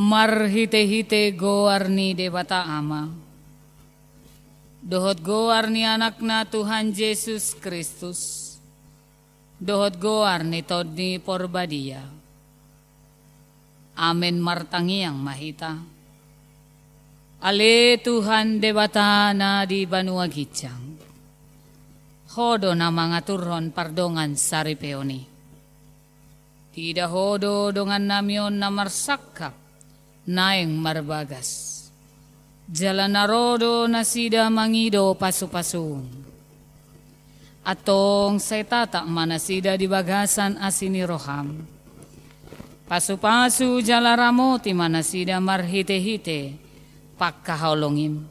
Marhite-hite goarni debata ama. Dohot goarni anakna Tuhan Yesus Kristus. Dohot goarni todni porbadia. Amen martangi yang mahita. Ale Tuhan debata na di Banua Gicang. Hodo na mga turhon pardongan saripeoni. Tidak hodo dongan namyon na marsakap. Naeng marbagas. Jalan narodo na sida mangido pasu-pasu. Atong say tata manasida di bagasan asini roham. Pasu-pasu jala ramoti manasida marhite-hite pakkahaulongim.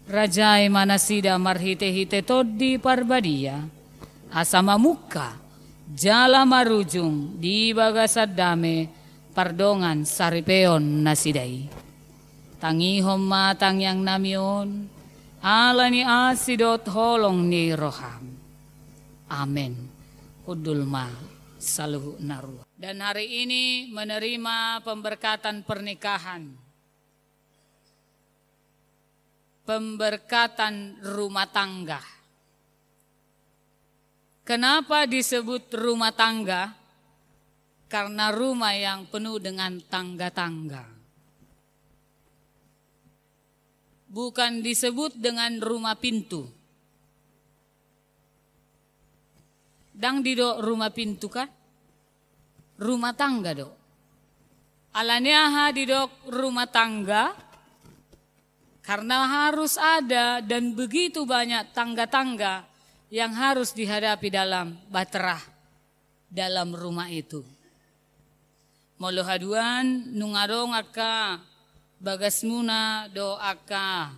Rajai manasida marhite-hite todi parbadia. Asama muka jala marujung di bagasad dame. Pardongan saripeon nasidai. Tangihom matang yang namyon. Ala ni asidot holong ni roham. Amen. Udulma saluhu naruh. Dan hari ini menerima pemberkatan pernikahan. Pemberkatan rumah tangga. Kenapa disebut rumah tangga? Karena rumah yang penuh dengan tangga-tangga. Bukan disebut dengan rumah pintu. Dang didok rumah pintu kan? Rumah tangga dok. Alaniaha didok rumah tangga. Karena harus ada dan begitu banyak tangga-tangga yang harus dihadapi dalam baterah dalam rumah itu. Molo haduan nungadong aka bagas muna do aka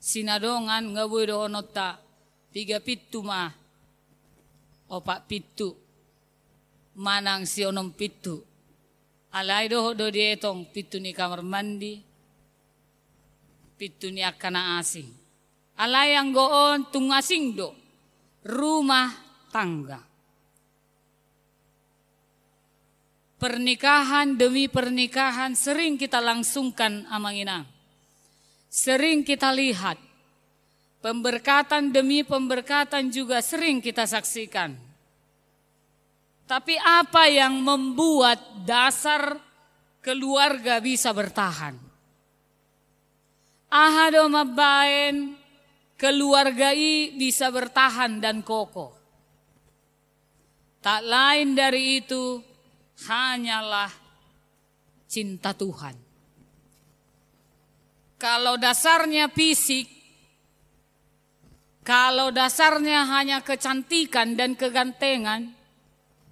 sinadongan ngaboy do honota 3 pitu mah opak pitu manang si onom pitu alay do dietong pitu ni kamar mandi pitu ni akana asing alay yang goon tung asing do rumah tangga. Pernikahan demi pernikahan sering kita langsungkan amanginang. Sering kita lihat. Pemberkatan demi pemberkatan juga sering kita saksikan. Tapi apa yang membuat dasar keluarga bisa bertahan? Ahado mabaen keluarga bisa bertahan dan kokoh. Tak lain dari itu hanyalah cinta Tuhan. Kalau dasarnya fisik, kalau dasarnya hanya kecantikan dan kegantengan,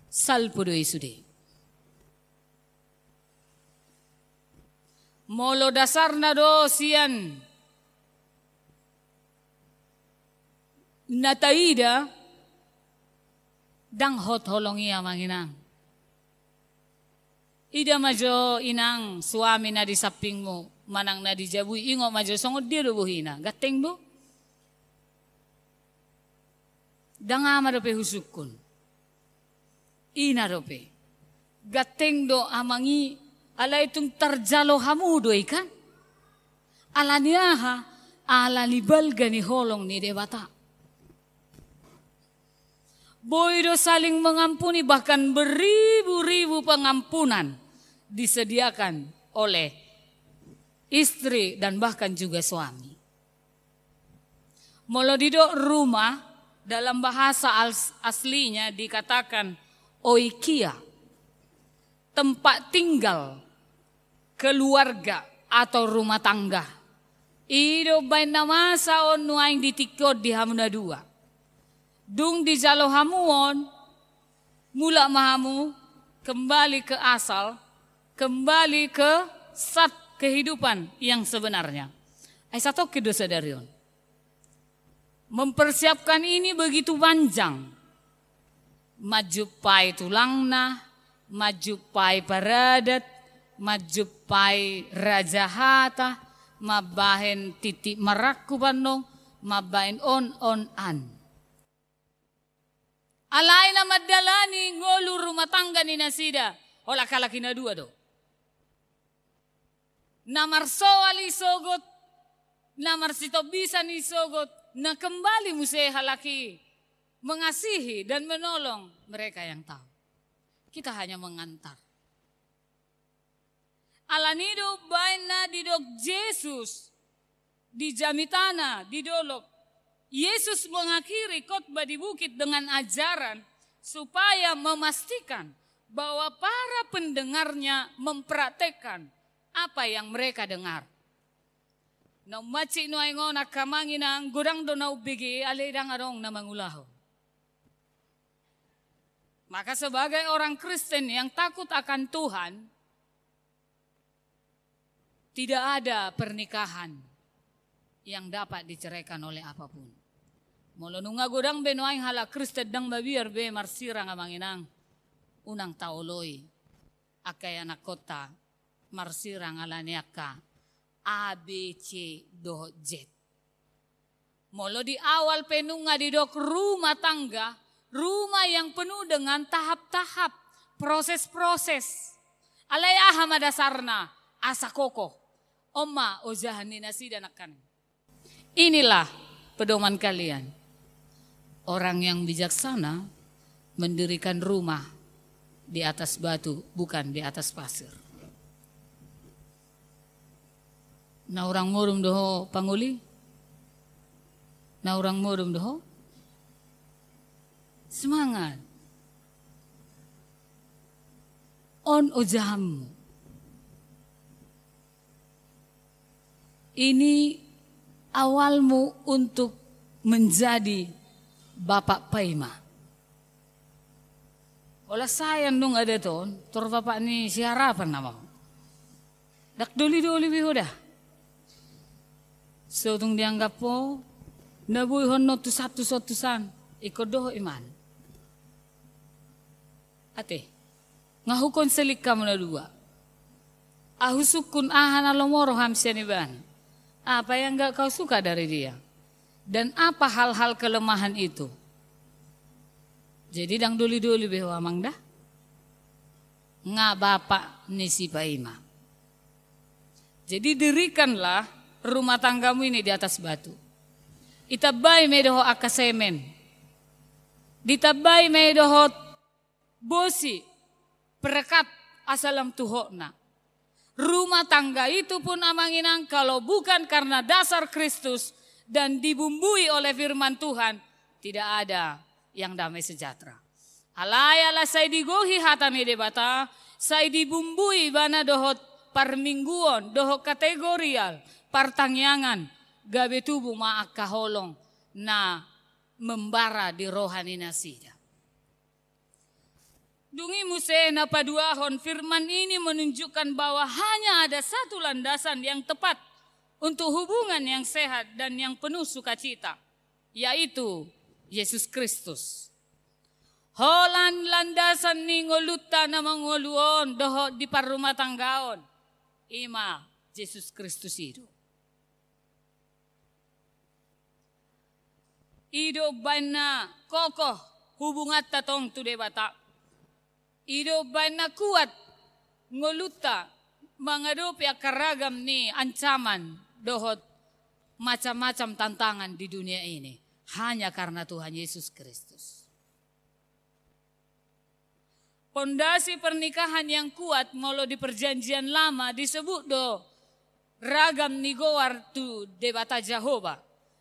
salpudoi sude. Molo dasarna dosian nataida dang hot holongi amanginang. Ida majo inang suami na di saping mo, manang na di jabui, ingo majo songod dia do buhina. Gateng do? Danga madope husukun. Ina dope. Gateng do amangi, ala itong tarjalo hamudo ikan. Ala niyaha, ala libal gani holong ni debata. Boy do saling mengampuni bahkan beribu-ribu pengampunan disediakan oleh istri dan bahkan juga suami. Molodido rumah dalam bahasa aslinya dikatakan oikia, tempat tinggal keluarga atau rumah tangga. Ido bain namasa on nuaing ditikod di hamuna dua. Dung di jalo hamuon, mula mahamu kembali ke asal, kembali ke sat kehidupan yang sebenarnya. Ay satu kedosa darion. Mempersiapkan ini begitu panjang. Majupai tulangna, majupai paradat, majupai rajahata, mabahen titik marakku bandong, mabahen on-an. Alay na madalani ngolu rumah tangga ni nasida. Ola kalaki na dua do. namar soal isogot, namar sito bisa isogot, na kembali musai halaki mengasihi dan menolong mereka yang tahu. Kita hanya mengantar. Alanido baina didok Yesus di Jamitana, di Dolok. Yesus mengakhiri khotbah di bukit dengan ajaran supaya memastikan bahwa para pendengarnya mempraktekkan apa yang mereka dengar. Na maci no aingon akamanginang gurang do na ubigi alidang arong na mangulaho. Maka sebagai orang Kristen yang takut akan Tuhan, tidak ada pernikahan yang dapat diceraikan oleh apapun. Molo nunga godang benoaing hala Kristen dang babiar be marsira nga manginang unang taoloy akay anak kota marsira nga laniaka A, B, C, do, Z. Molo di awal penunga di dok rumah tangga, rumah yang penuh dengan tahap-tahap, proses-proses. Alay aha madasarna, asa koko, oma ojahan ni nasi dan akan. Inilah pedoman kalian. Orang yang bijaksana mendirikan rumah di atas batu, bukan di atas pasir. Na orang murum doho panguli? Na orang murum doho? Semangat. On ojahammu. Ini awalmu untuk menjadi Bapak Paima. Olah sayang dong ada ton, tor bapak ni siarapan nama. Dak doli-doli bihoda. So tung dianggap po, nabuy honno tu satu-satusan, ikodoh iman. Ate, ngahukon selik kamu na dua. Ahusukun ahan alomoro hamsian iban. Apa yang gak kau suka dari dia? Dan apa hal-hal kelemahan itu? Jadi dang duli-duli bewa mang dah. Nga bapak ni si Paima. Jadi dirikanlah rumah tanggamu ini di atas batu. Itabay medoho akasemen. Ditabay medoho bosi perekat asalam tuhokna. Rumah tangga itu pun amanginang kalau bukan karena dasar Kristus dan dibumbui oleh firman Tuhan, tidak ada yang damai sejahtera. Alay-ala say digohi hatami debata, say dibumbui bana dohot parmingguon, dohot kategorial, partangyangan, gabe tubuh maak kaholong na membara di rohani nasida. Dungi muse na paduahon, firman ini menunjukkan bahwa hanya ada satu landasan yang tepat untuk hubungan yang sehat dan yang penuh sukacita, yaitu Yesus Kristus. Holan landasan ni ngoluta na mangoluon doho di parumah tanggaon. Ima Yesus Kristus itu. Ido bana kokoh hubungan tatong tu debata. Ido bana kuat ngoluta menghadapi karagam ni ancaman dohot macam-macam tantangan di dunia ini hanya karena Tuhan Yesus Kristus. Pondasi pernikahan yang kuat molo di perjanjian lama disebut do ragam nigowar tu debata Jehovah.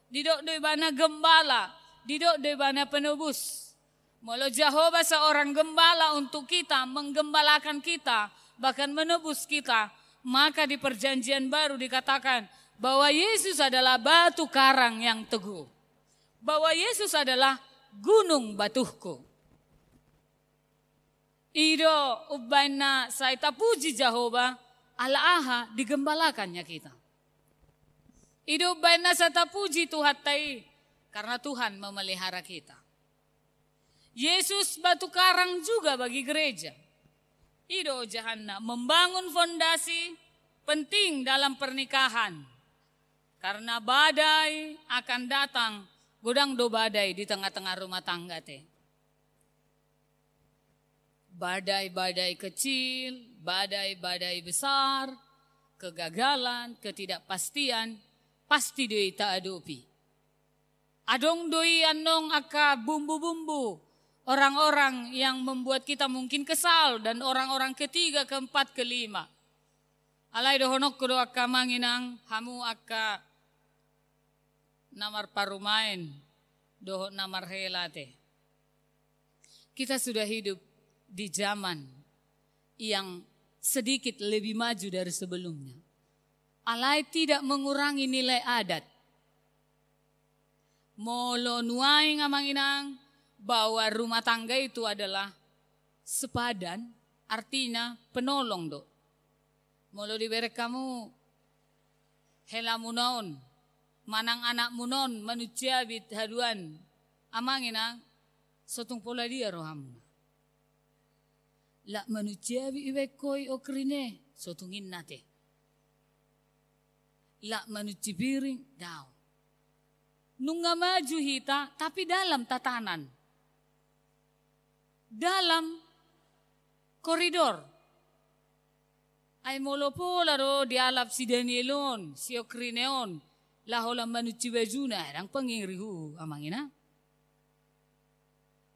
Didok do bana gembala, didok do bana penebus. Molo Jehovah seorang gembala untuk kita, menggembalakan kita, bahkan menebus kita. Maka di perjanjian baru dikatakan bahwa Yesus adalah batu karang yang teguh. Bahwa Yesus adalah gunung batuhku. Ido ubana saita puji Jehovah, ala-aha digembalakannya kita. Ido ubana saita puji Tuhan tai, karena Tuhan memelihara kita. Yesus batu karang juga bagi gereja. Ido jahana membangun fondasi penting dalam pernikahan. Karena badai akan datang, godang do badai di tengah-tengah rumah tangga teh. Badai-badai kecil, badai-badai besar, kegagalan, ketidakpastian, pasti doi tak adopi. Adong doi anong aka bumbu-bumbu, orang-orang yang membuat kita mungkin kesal dan orang-orang ketiga, keempat, kelima. Alai dohonok kudo aka manginang, hamu aka namar parumain, doho namar helate. Kita sudah hidup di zaman yang sedikit lebih maju dari sebelumnya. Alai tidak mengurangi nilai adat. Molo nuai ngamanginang bahwa rumah tangga itu adalah sepadan, artinya penolong do. Molo diberi kamu helamu naon, manang anakmu non manusia bit haduan, amanginang sotong pola dia rohamu. La manusia bit iwekoi okrine sotungin nate. La manusia piring daw. Nunga maju hita tapi dalam tatanan. Dalam koridor. Ay molo pola ro dialap si Danielon, si Okrineon, laholang manusia bajuna, ang pangingrihu amangina.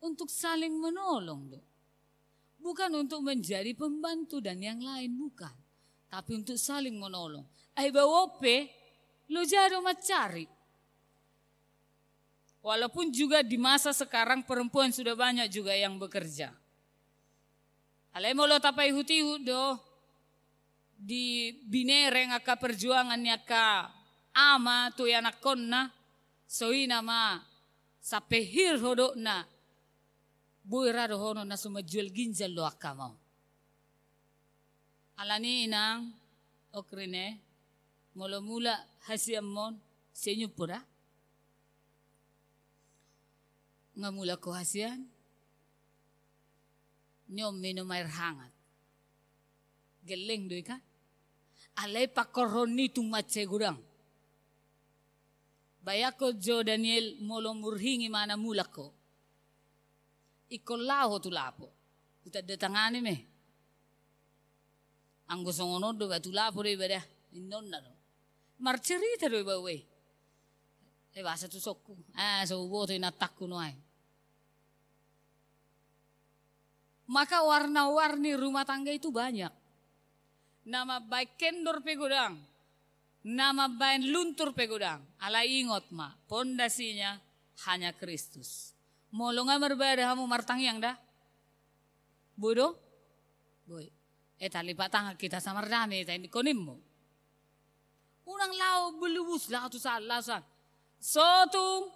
Untuk saling menolong do. Bukan untuk menjadi pembantu dan yang lain, bukan. Tapi untuk saling menolong. Ay bawope, lo jado macari. Walaupun juga di masa sekarang perempuan sudah banyak juga yang bekerja. Alai molo tapai hutihu do di binere ngaka perjuangan nyaka ama tu anak konna soina ma sapehir hodok na buira do hono na sumajual ginjal lo akamo. Alani inang okrine molo mula hasiamon senyupura. Ngamula ko hasian, nyom minum air hangat. Geleng doi kan? Alay pakoroni tung matse gudang. Bayako Jo Daniel molo murhingi mana mula ko. Iko laho tu lapo. Uta datangani me. Ang gusto ngono do ba tu lapo doi ba dah? Inon na do. Marcerita doi ba we? Basa tu sokku. So boto inatakku no ay. Maka warna-warni rumah tangga itu banyak. Nama baik kendor pegudang. Nama baik luntur pegudang. Ala ingot ma. Pondasinya hanya Kristus. Molo nga berbeda hamu martang yang dah. Bodoh? Boy. Talipat tangan kita sama rame. Ini konimmu. Unang lao belubus lah tu salah san. Sotung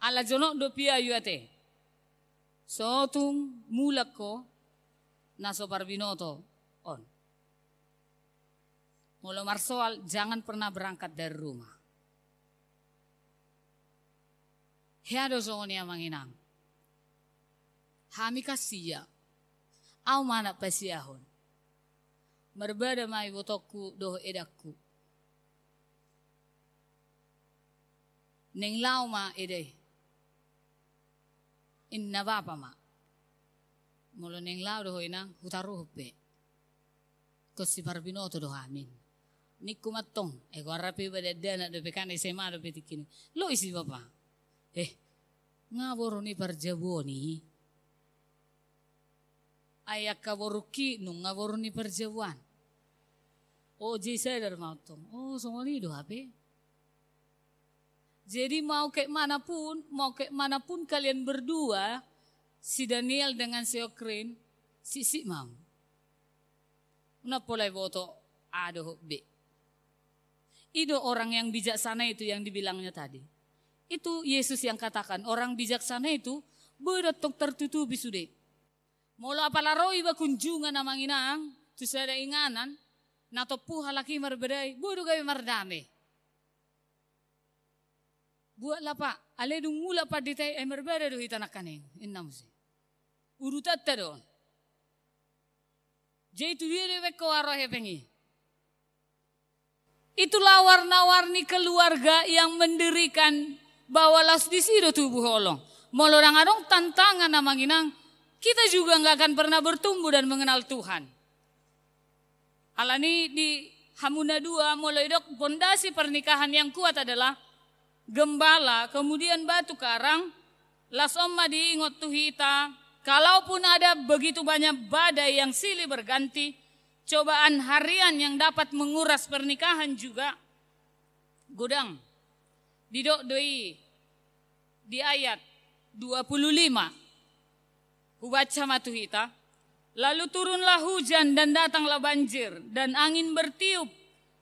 ala jonok do pia yuate. Sotung mulak ko naso parbinoto on. Molo marsoal jangan pernah berangkat dari rumah. Hiado songonia manginang. Hami kasiya. Au mana pasiahon. Merbada mai botoku doh edakku. Neng lau ma ede. Inna bapa ma. Molo neng lau doh inang hutaruh pe. Kosi parbinoto doh amin. Niku matong. Eko arapi badadana do pekan SMA do petikin. Lo isi bapa. Ngaboro ni parjaboni. Ayak kaboruki nung ngaboro ni parjabuan. Oh jisa dar mautong. Oh songoni do hape. Jadi mau kayak manapun kalian berdua, si Daniel dengan si Okrin, si mau. Una polai boto ado be. Itu orang yang bijaksana itu yang dibilangnya tadi. Itu Yesus yang katakan, orang bijaksana itu berotok tertutupi sudah. Molo apalaroi ba kunjungan namang inang, tu sada inganan, natopu halaki marbedai, bodo gawe mardame. Buatlah pak, ale dung mula pak ditai merbeda do hitanak kaneng, innam si. Urutat tado. Jadi tu dia lewek ko arohe pengi. Itulah warna-warni keluarga yang mendirikan bahwa las di sido tubuh holong. Molorang adong tantangan namang inang, kita juga nggak akan pernah bertumbuh dan mengenal Tuhan. Alani di hamuna dua mulai dok pondasi pernikahan yang kuat adalah gembala, kemudian batu karang, las omma diingot tuhita, kalaupun ada begitu banyak badai yang silih berganti, cobaan harian yang dapat menguras pernikahan juga, gudang, didok doi di ayat 25, kubaca matuhita, lalu turunlah hujan dan datanglah banjir, dan angin bertiup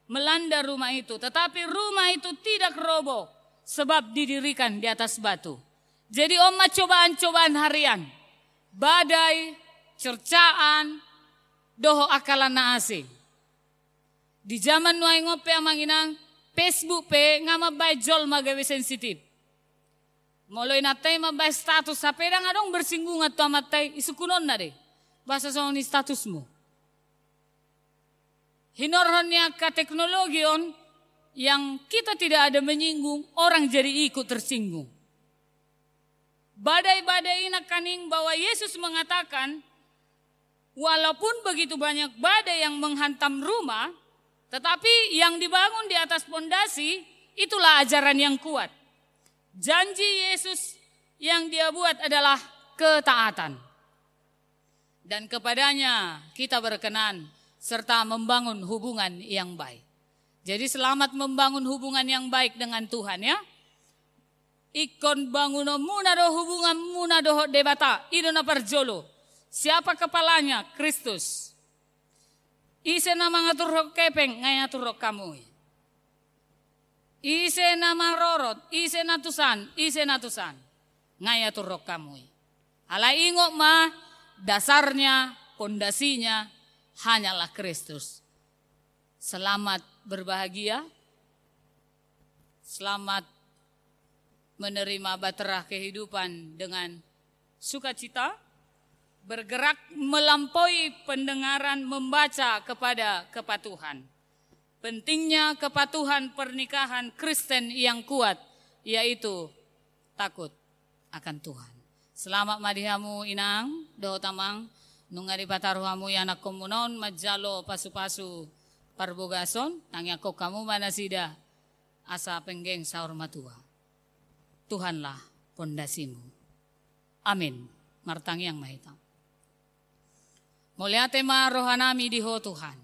melanda rumah itu, tetapi rumah itu tidak roboh, sebab didirikan di atas batu. Jadi omma cobaan-cobaan harian, badai, cercaan, doho akalan naase. Di zaman nuai ngope amanginang, Facebook pe ngama bay jol magawe sensitif. Moloi natai mabay status, sapedang adong bersinggung atau amatai isukunon na de. Basa sa ni statusmu. Hinorhonnya ka teknologi on, yang kita tidak ada menyinggung, orang jadi ikut tersinggung. Badai-badai ini kaning bahwa Yesus mengatakan, walaupun begitu banyak badai yang menghantam rumah, tetapi yang dibangun di atas pondasi, itulah ajaran yang kuat. Janji Yesus yang dia buat adalah ketaatan. Dan kepadanya kita berkenan, serta membangun hubungan yang baik. Jadi selamat membangun hubungan yang baik dengan Tuhan ya. Ikon banguno muna do hubungan muna do debata. Ino na parjolo. Siapa kepalanya? Kristus. Ise na mga turok kepeng ngaya turok kamu. Ise na marorot. Ise na tusan. Ngaya turok kamu. Ala ingok ma dasarnya, pondasinya hanyalah Kristus. Selamat berbahagia, selamat menerima baterah kehidupan dengan sukacita, bergerak melampaui pendengaran membaca kepada kepatuhan. Pentingnya kepatuhan pernikahan Kristen yang kuat, yaitu takut akan Tuhan. Selamat madihamu inang, doho tamang, nungari pataruhamu yanak komunon, majalo pasu-pasu, parbogason, tangya ko kamu manasida, asa penggeng saur matua. Tuhanlah pondasimu. Amin. Martang yang mahita. Mulia tema rohanami diho Tuhan.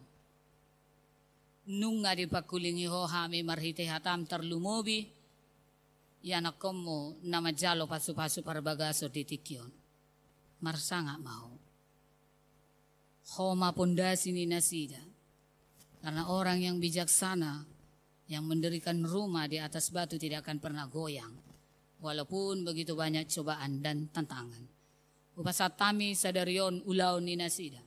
Nunga di pakulingi ho hami marhite hatam terlumobi, yanak komu nama jalo pasu-pasu parbagaso ditikyon. Marsanga mau. Homa pondasi ni nasida. Karena orang yang bijaksana yang mendirikan rumah di atas batu tidak akan pernah goyang. Walaupun begitu banyak cobaan dan tantangan. Upasatami sadarion ulau ni nasida.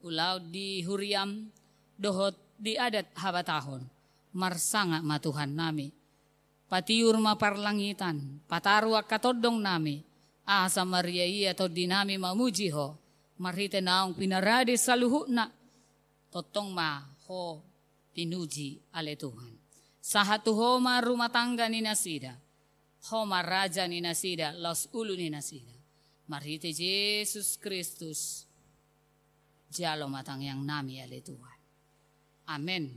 Ulau di huriam dohot di adat habatahon. Marsanga matuhan nami. Patiur maparlangitan. Patarwa katodong nami. Asa mariai atau dinami mamujiho. Marhite naong pinarade saluhu na. Totong ma ho pinuji ale Tuhan. Sahatu homa rumah tangga ni nasida. Homa raja ni nasida. Los ulu ni nasida. Marhite Yesus Kristus. Jalo matang yang nami ale Tuhan. Amin.